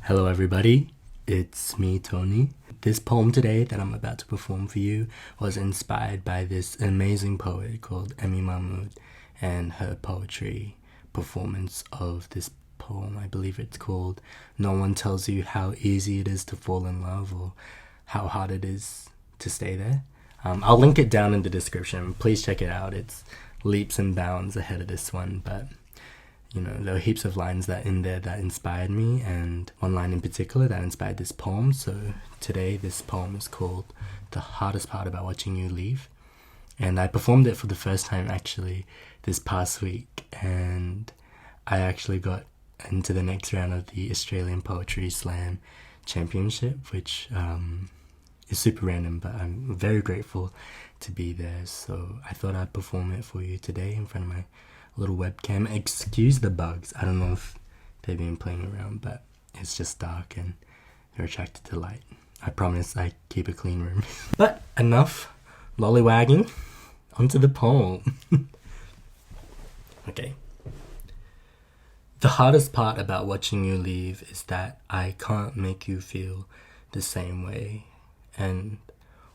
Hello everybody, it's me, Tony. This poem today that I'm about to perform for you was inspired by this amazing poet called Emi Mahmood and her poetry performance of this poem. I believe it's called No One Tells You How Easy It Is to Fall in Love or How Hard It Is to Stay There. I'll link it down in the description. Please check it out. It's leaps and bounds ahead of this one, but you know, there were heaps of lines that in there that inspired me, and one line in particular that inspired this poem. So today this poem is called The Hardest Part About Watching You Leave, and I performed it for the first time actually this past week, and I actually got into the next round of the Australian Poetry Slam Championship, which is super random, but I'm very grateful to be there. So I thought I'd perform it for you today in front of my little webcam. Excuse the bugs. I don't know if they've been playing around, but it's just dark and they're attracted to light. I promise I keep a clean room. But enough lollywagging. Onto the poem. Okay. The hardest part about watching you leave is that I can't make you feel the same way, and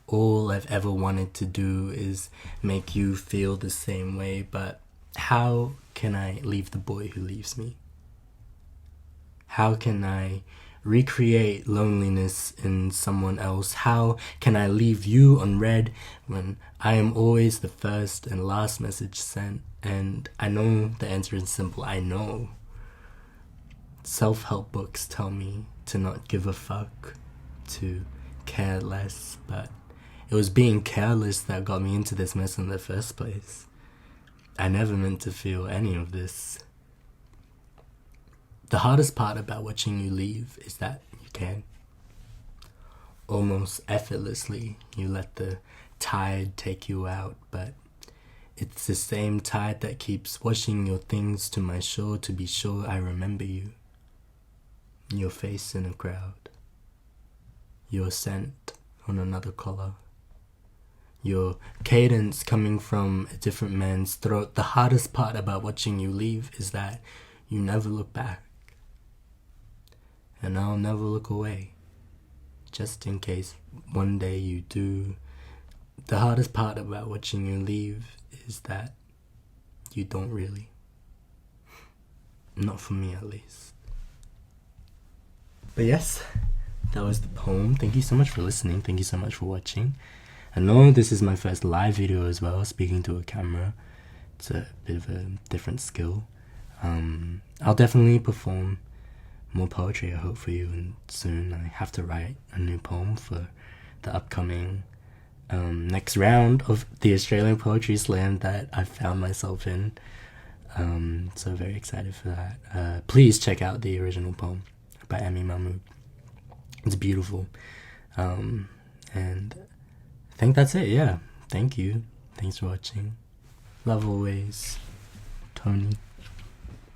all I've ever wanted to do is make you feel the same way, but how can I leave the boy who leaves me? How can I recreate loneliness in someone else? How can I leave you unread when I am always the first and last message sent? And I know the answer is simple. I know. Self-help books tell me to not give a fuck, to care less, but it was being careless that got me into this mess in the first place. I never meant to feel any of this. The hardest part about watching you leave is that you can. Almost effortlessly, you let the tide take you out, but it's the same tide that keeps washing your things to my shore to be sure I remember you. Your face in a crowd. Your scent on another collar. Your cadence coming from a different man's throat. The hardest part about watching you leave is that you never look back. And I'll never look away, just in case one day you do. The hardest part about watching you leave is that you don't really. Not for me, at least. But yes, that was the poem. Thank you so much for listening. Thank you so much for watching. I know this is my first live video as well, speaking to a camera. It's a bit of a different skill. I'll definitely perform more poetry, I hope, for you, and soon. I have to write a new poem for the upcoming next round of the Australian Poetry Slam that I've found myself in. So very excited for that. Please check out the original poem by Emi Mahmood. It's beautiful. And I think that's it, yeah. Thank you. Thanks for watching. Love always. Tony.